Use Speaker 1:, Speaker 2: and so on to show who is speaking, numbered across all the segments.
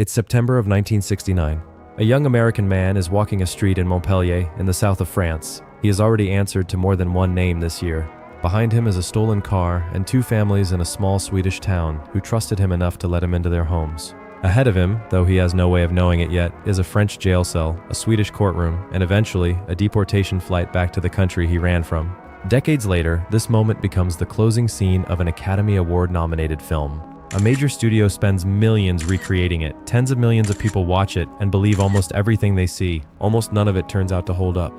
Speaker 1: It's September of 1969. A young American man is walking a street in Montpellier in the south of France. He has already answered to more than one name this year. Behind him is a stolen car and two families in a small Swedish town who trusted him enough to let him into their homes. Ahead of him, though he has no way of knowing it yet, is a French jail cell, a Swedish courtroom, and eventually a deportation flight back to the country he ran from. Decades later, this moment becomes the closing scene of an Academy Award-nominated film. A major studio spends millions recreating it. Tens of millions of people watch it and believe almost everything they see. Almost none of it turns out to hold up.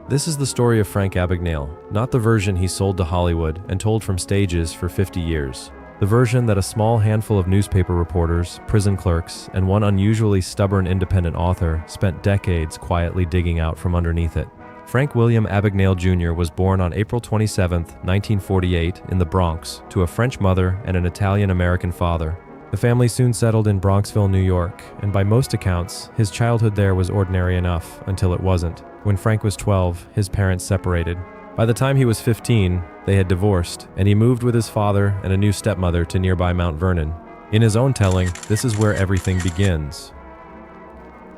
Speaker 1: This is the story of Frank Abagnale, not the version he sold to Hollywood and told from stages for 50 years. The version that a small handful of newspaper reporters, prison clerks, and one unusually stubborn independent author spent decades quietly digging out from underneath it. Frank William Abagnale Jr. was born on April 27, 1948, in the Bronx, to a French mother and an Italian-American father. The family soon settled in Bronxville, New York, and by most accounts, his childhood there was ordinary enough until it wasn't. When Frank was 12, his parents separated. By the time he was 15, they had divorced, and he moved with his father and a new stepmother to nearby Mount Vernon. In his own telling, this is where everything begins.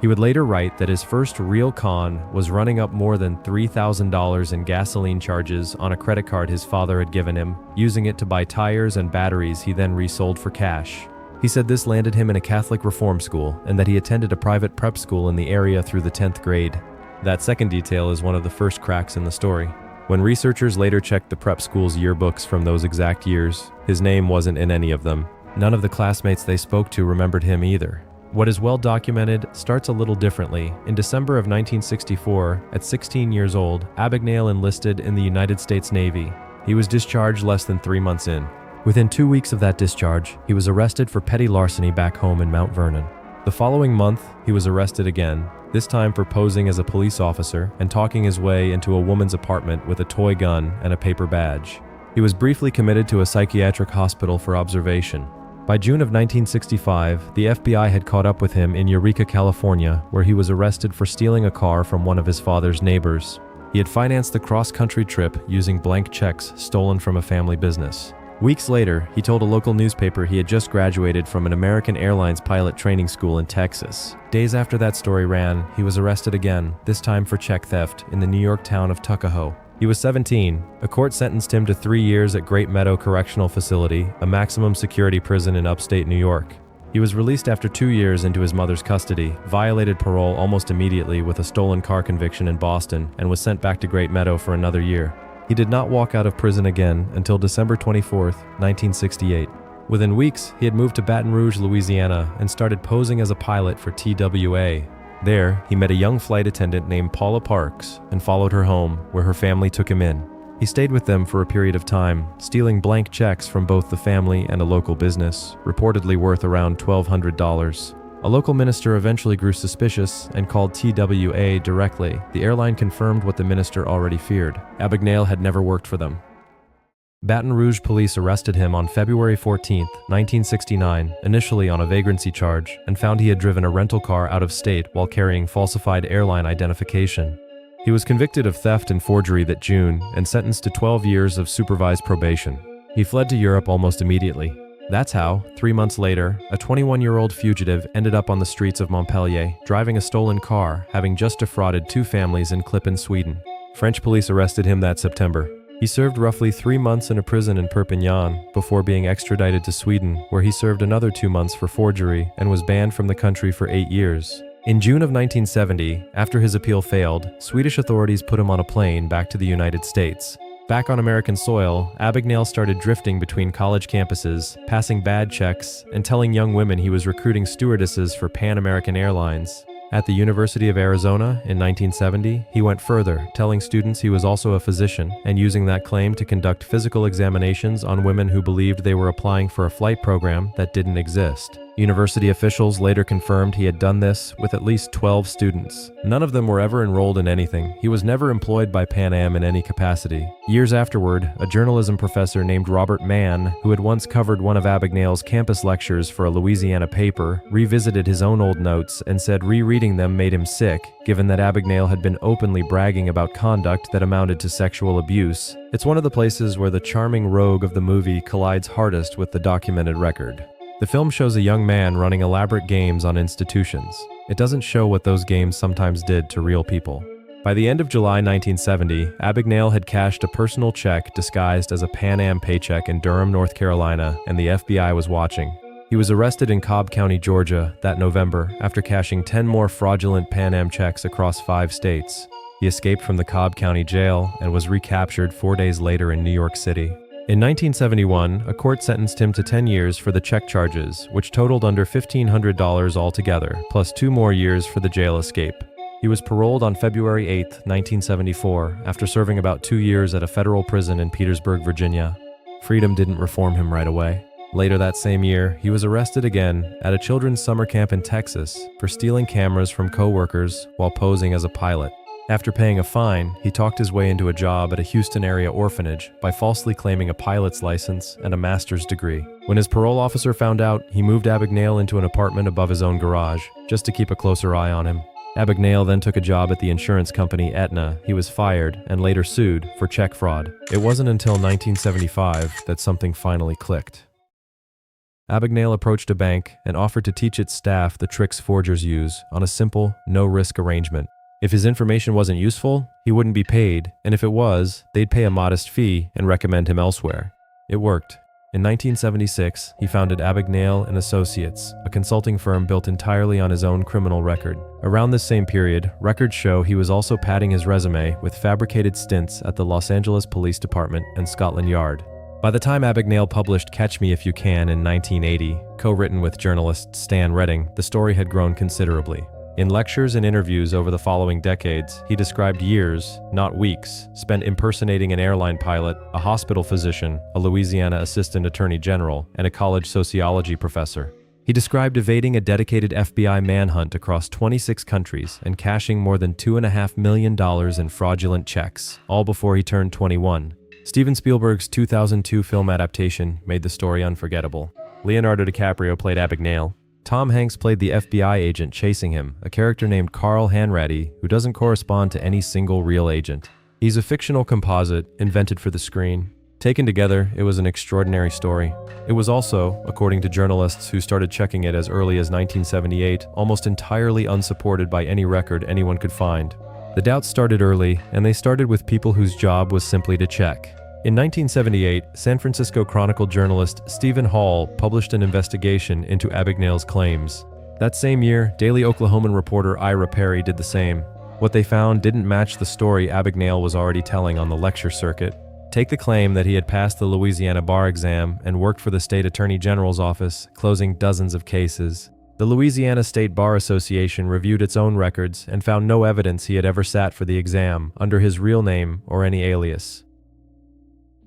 Speaker 1: He would later write that his first real con was running up more than $3,000 in gasoline charges on a credit card his father had given him, using it to buy tires and batteries he then resold for cash. He said this landed him in a Catholic reform school and that he attended a private prep school in the area through the 10th grade. That second detail is one of the first cracks in the story. When researchers later checked the prep school's yearbooks from those exact years, his name wasn't in any of them. None of the classmates they spoke to remembered him either. What is well documented starts a little differently. In December of 1964, at 16 years old, Abagnale enlisted in the United States Navy. He was discharged less than 3 months in. Within 2 weeks of that discharge, he was arrested for petty larceny back home in Mount Vernon. The following month, he was arrested again, this time for posing as a police officer and talking his way into a woman's apartment with a toy gun and a paper badge. He was briefly committed to a psychiatric hospital for observation. By June of 1965, the FBI had caught up with him in Eureka, California, where he was arrested for stealing a car from one of his father's neighbors. He had financed the cross-country trip using blank checks stolen from a family business. Weeks later, he told a local newspaper he had just graduated from an American Airlines pilot training school in Texas. Days after that story ran, he was arrested again, this time for check theft, in the New York town of Tuckahoe. He was 17. A court sentenced him to 3 years at Great Meadow Correctional Facility, a maximum security prison in upstate New York. He was released after 2 years into his mother's custody, violated parole almost immediately with a stolen car conviction in Boston, and was sent back to Great Meadow for another year. He did not walk out of prison again until December 24, 1968. Within weeks, he had moved to Baton Rouge, Louisiana, and started posing as a pilot for TWA. There, he met a young flight attendant named Paula Parks and followed her home, where her family took him in. He stayed with them for a period of time, stealing blank checks from both the family and a local business, reportedly worth around $1,200. A local minister eventually grew suspicious and called TWA directly. The airline confirmed what the minister already feared. Abagnale had never worked for them. Baton Rouge police arrested him on February 14, 1969, initially on a vagrancy charge, and found he had driven a rental car out of state while carrying falsified airline identification. He was convicted of theft and forgery that June and sentenced to 12 years of supervised probation. He fled to Europe almost immediately. That's how, 3 months later, a 21-year-old fugitive ended up on the streets of Montpellier, driving a stolen car, having just defrauded 2 families in Klippen, Sweden. French police arrested him that September. He served roughly 3 months in a prison in Perpignan before being extradited to Sweden, where he served another 2 months for forgery and was banned from the country for 8 years. In June of 1970, after his appeal failed, Swedish authorities put him on a plane back to the United States. Back on American soil, Abagnale started drifting between college campuses, passing bad checks, and telling young women he was recruiting stewardesses for Pan American Airlines. At the University of Arizona in 1970, he went further, telling students he was also a physician and using that claim to conduct physical examinations on women who believed they were applying for a flight program that didn't exist. University officials later confirmed he had done this with at least 12 students. None of them were ever enrolled in anything. He was never employed by Pan Am in any capacity. Years afterward, a journalism professor named Robert Mann, who had once covered one of Abagnale's campus lectures for a Louisiana paper, revisited his own old notes and said rereading them made him sick, given that Abagnale had been openly bragging about conduct that amounted to sexual abuse. It's one of the places where the charming rogue of the movie collides hardest with the documented record. The film shows a young man running elaborate games on institutions. It doesn't show what those games sometimes did to real people. By the end of July 1970, Abagnale had cashed a personal check disguised as a Pan Am paycheck in Durham, North Carolina, and the FBI was watching. He was arrested in Cobb County, Georgia, that November after cashing 10 more fraudulent Pan Am checks across 5 states. He escaped from the Cobb County jail and was recaptured 4 days later in New York City. In 1971, a court sentenced him to 10 years for the check charges, which totaled under $1,500 altogether, plus 2 more years for the jail escape. He was paroled on February 8, 1974, after serving about 2 years at a federal prison in Petersburg, Virginia. Freedom didn't reform him right away. Later that same year, he was arrested again at a children's summer camp in Texas for stealing cameras from co-workers while posing as a pilot. After paying a fine, he talked his way into a job at a Houston area orphanage by falsely claiming a pilot's license and a master's degree. When his parole officer found out, he moved Abagnale into an apartment above his own garage, just to keep a closer eye on him. Abagnale then took a job at the insurance company Aetna. He was fired and later sued for check fraud. It wasn't until 1975 that something finally clicked. Abagnale approached a bank and offered to teach its staff the tricks forgers use on a simple, no-risk arrangement. If his information wasn't useful, he wouldn't be paid, and if it was, they'd pay a modest fee and recommend him elsewhere. It worked. In 1976, he founded Abagnale & Associates, a consulting firm built entirely on his own criminal record. Around this same period, records show he was also padding his resume with fabricated stints at the Los Angeles Police Department and Scotland Yard. By the time Abagnale published Catch Me If You Can in 1980, co-written with journalist Stan Redding, the story had grown considerably. In lectures and interviews over the following decades, he described years, not weeks, spent impersonating an airline pilot, a hospital physician, a Louisiana assistant attorney general, and a college sociology professor. He described evading a dedicated FBI manhunt across 26 countries and cashing more than $2.5 million in fraudulent checks, all before he turned 21. Steven Spielberg's 2002 film adaptation made the story unforgettable. Leonardo DiCaprio played Abagnale. Tom Hanks played the FBI agent chasing him, a character named Carl Hanratty who doesn't correspond to any single real agent. He's a fictional composite invented for the screen. Taken together, it was an extraordinary story. It was also, according to journalists who started checking it as early as 1978, almost entirely unsupported by any record anyone could find. The doubts started early, and they started with people whose job was simply to check. In 1978, San Francisco Chronicle journalist Stephen Hall published an investigation into Abagnale's claims. That same year, Daily Oklahoman reporter Ira Perry did the same. What they found didn't match the story Abagnale was already telling on the lecture circuit. Take the claim that he had passed the Louisiana bar exam and worked for the state attorney general's office, closing dozens of cases. The Louisiana State Bar Association reviewed its own records and found no evidence he had ever sat for the exam under his real name or any alias.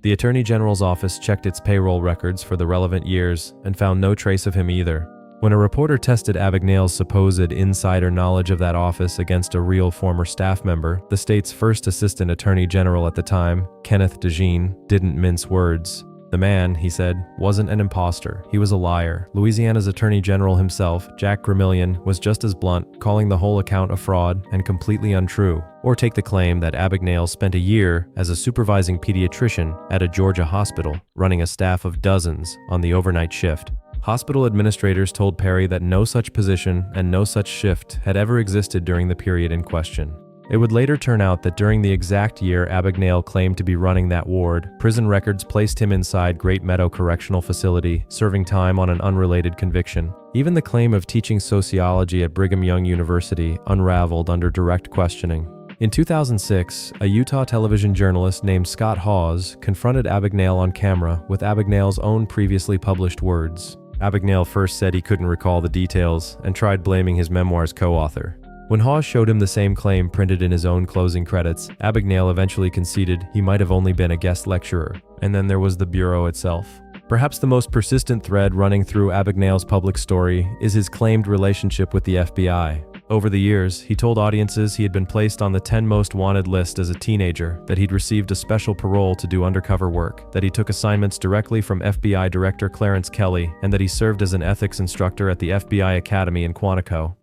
Speaker 1: The Attorney General's office checked its payroll records for the relevant years and found no trace of him either. When a reporter tested Abagnale's supposed insider knowledge of that office against a real former staff member, the state's first assistant attorney general at the time, Kenneth DeJean, didn't mince words. The man, he said, wasn't an imposter. He was a liar. Louisiana's attorney general himself, Jack Gramillion, was just as blunt, calling the whole account a fraud and completely untrue. Or take the claim that Abagnale spent a year as a supervising pediatrician at a Georgia hospital, running a staff of dozens on the overnight shift. Hospital administrators told Perry that no such position and no such shift had ever existed during the period in question. It would later turn out that during the exact year Abagnale claimed to be running that ward, prison records placed him inside Great Meadow Correctional Facility, serving time on an unrelated conviction. Even the claim of teaching sociology at Brigham Young University unraveled under direct questioning. In 2006, a Utah television journalist named Scott Hawes confronted Abagnale on camera with Abagnale's own previously published words. Abagnale first said he couldn't recall the details and tried blaming his memoir's co-author. When Hawes showed him the same claim printed in his own closing credits, Abagnale eventually conceded he might have only been a guest lecturer. And then there was the Bureau itself. Perhaps the most persistent thread running through Abagnale's public story is his claimed relationship with the FBI. Over the years, he told audiences he had been placed on the 10 most wanted list as a teenager, that he'd received a special parole to do undercover work, that he took assignments directly from FBI Director Clarence Kelly, and that he served as an ethics instructor at the FBI Academy in Quantico.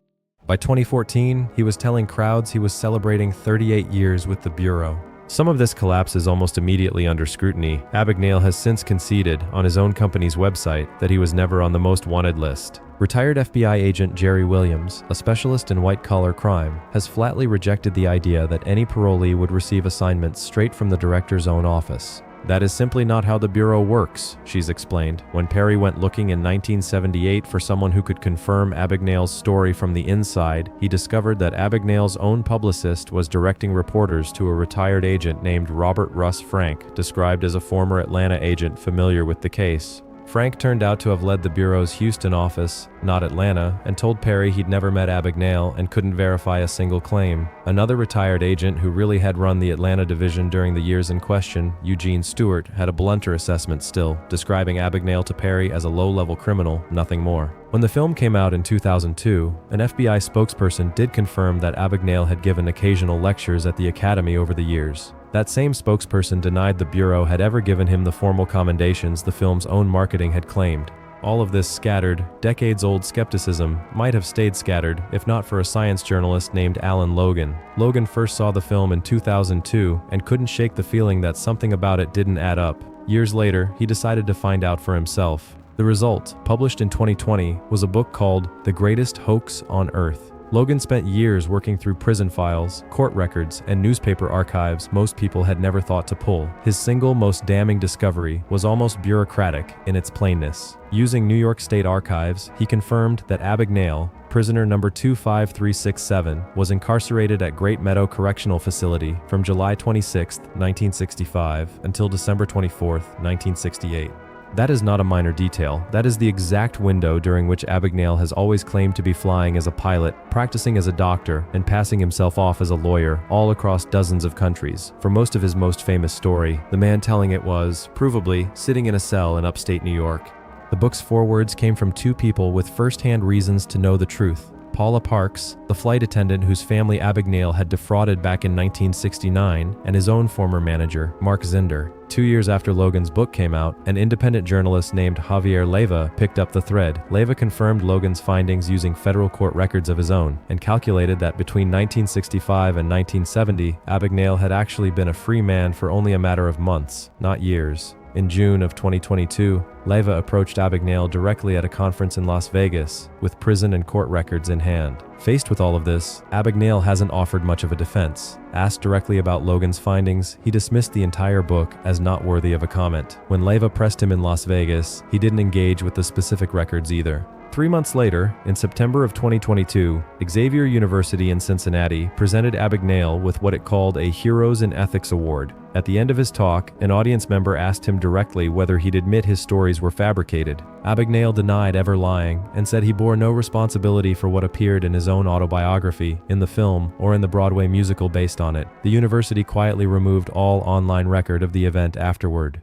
Speaker 1: By 2014, he was telling crowds he was celebrating 38 years with the Bureau. Some of this collapse is almost immediately under scrutiny. Abagnale has since conceded on his own company's website that he was never on the most wanted list. Retired FBI agent Jerry Williams, a specialist in white-collar crime, has flatly rejected the idea that any parolee would receive assignments straight from the director's own office. That is simply not how the Bureau works, she's explained. When Perry went looking in 1978 for someone who could confirm Abagnale's story from the inside, he discovered that Abagnale's own publicist was directing reporters to a retired agent named Robert Russ Frank, described as a former Atlanta agent familiar with the case. Frank turned out to have led the Bureau's Houston office, not Atlanta, and told Perry he'd never met Abagnale and couldn't verify a single claim. Another retired agent who really had run the Atlanta division during the years in question, Eugene Stewart, had a blunter assessment still, describing Abagnale to Perry as a low-level criminal, nothing more. When the film came out in 2002, an FBI spokesperson did confirm that Abagnale had given occasional lectures at the Academy over the years. That same spokesperson denied the Bureau had ever given him the formal commendations the film's own marketing had claimed. All of this scattered, decades-old skepticism might have stayed scattered if not for a science journalist named Alan Logan. Logan first saw the film in 2002 and couldn't shake the feeling that something about it didn't add up. Years later, he decided to find out for himself. The result, published in 2020, was a book called The Greatest Hoax on Earth. Logan spent years working through prison files, court records, and newspaper archives most people had never thought to pull. His single most damning discovery was almost bureaucratic in its plainness. Using New York State archives, he confirmed that Abagnale, prisoner number 25367, was incarcerated at Great Meadow Correctional Facility from July 26, 1965 until December 24, 1968. That is not a minor detail. That is the exact window during which Abagnale has always claimed to be flying as a pilot, practicing as a doctor, and passing himself off as a lawyer, all across dozens of countries. For most of his most famous story, the man telling it was, provably, sitting in a cell in upstate New York. The book's forewords came from two people with first-hand reasons to know the truth. Paula Parks, the flight attendant whose family Abagnale had defrauded back in 1969, and his own former manager, Mark Zinder. 2 years after Logan's book came out, an independent journalist named Javier Leiva picked up the thread. Leiva confirmed Logan's findings using federal court records of his own, and calculated that between 1965 and 1970, Abagnale had actually been a free man for only a matter of months, not years. In June of 2022, Leiva approached Abagnale directly at a conference in Las Vegas, with prison and court records in hand. Faced with all of this, Abagnale hasn't offered much of a defense. Asked directly about Logan's findings, he dismissed the entire book as not worthy of a comment. When Leiva pressed him in Las Vegas, he didn't engage with the specific records either. 3 months later, in September of 2022, Xavier University in Cincinnati presented Abagnale with what it called a Heroes in Ethics Award. At the end of his talk, an audience member asked him directly whether he'd admit his stories were fabricated. Abagnale denied ever lying and said he bore no responsibility for what appeared in his own autobiography, in the film, or in the Broadway musical based on it. The university quietly removed all online record of the event afterward.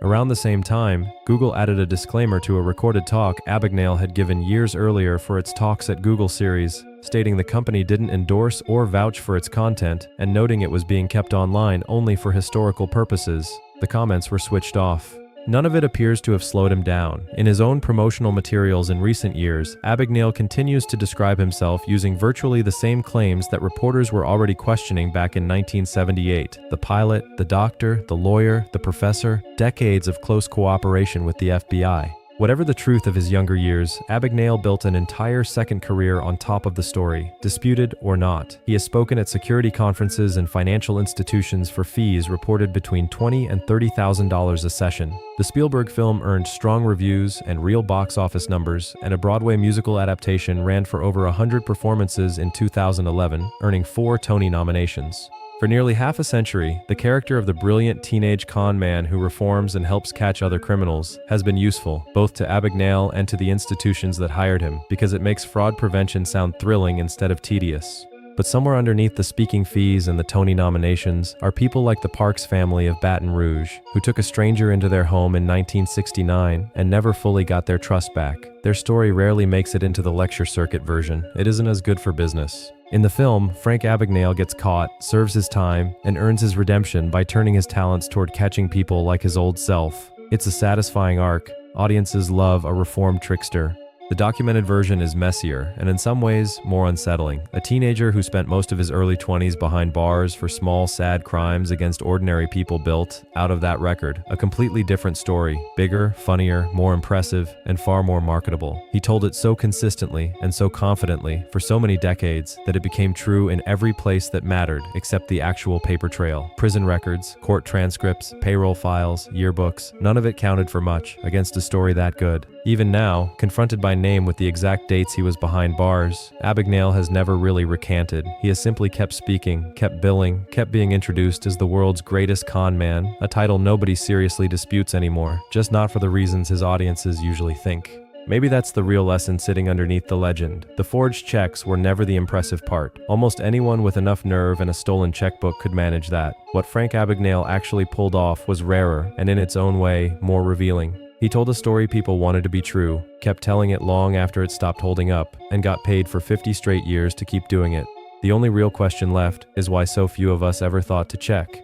Speaker 1: Around the same time, Google added a disclaimer to a recorded talk Abagnale had given years earlier for its Talks at Google series, stating the company didn't endorse or vouch for its content and noting it was being kept online only for historical purposes. The comments were switched off. None of it appears to have slowed him down. In his own promotional materials in recent years, Abagnale continues to describe himself using virtually the same claims that reporters were already questioning back in 1978. The pilot, the doctor, the lawyer, the professor, decades of close cooperation with the FBI. Whatever the truth of his younger years, Abagnale built an entire second career on top of the story, disputed or not. He has spoken at security conferences and financial institutions for fees reported between $20,000 and $30,000 a session. The Spielberg film earned strong reviews and real box office numbers, and a Broadway musical adaptation ran for over 100 performances in 2011, earning 4 Tony nominations. For nearly half a century, the character of the brilliant teenage con man who reforms and helps catch other criminals has been useful, both to Abagnale and to the institutions that hired him, because it makes fraud prevention sound thrilling instead of tedious. But somewhere underneath the speaking fees and the Tony nominations are people like the Parks family of Baton Rouge, who took a stranger into their home in 1969 and never fully got their trust back. Their story rarely makes it into the lecture circuit version. It isn't as good for business. In the film, Frank Abagnale gets caught, serves his time, and earns his redemption by turning his talents toward catching people like his old self. It's a satisfying arc. Audiences love a reformed trickster. The documented version is messier and in some ways more unsettling. A teenager who spent most of his early 20s behind bars for small, sad crimes against ordinary people built, out of that record, a completely different story, bigger, funnier, more impressive, and far more marketable. He told it so consistently and so confidently for so many decades that it became true in every place that mattered except the actual paper trail. Prison records, court transcripts, payroll files, yearbooks, none of it counted for much against a story that good. Even now, confronted by name with the exact dates he was behind bars, Abagnale has never really recanted. He has simply kept speaking, kept billing, kept being introduced as the world's greatest con man, a title nobody seriously disputes anymore, just not for the reasons his audiences usually think. Maybe that's the real lesson sitting underneath the legend. The forged checks were never the impressive part. Almost anyone with enough nerve and a stolen checkbook could manage that. What Frank Abagnale actually pulled off was rarer and in its own way, more revealing. He told a story people wanted to be true, kept telling it long after it stopped holding up, and got paid for 50 straight years to keep doing it. The only real question left is why so few of us ever thought to check.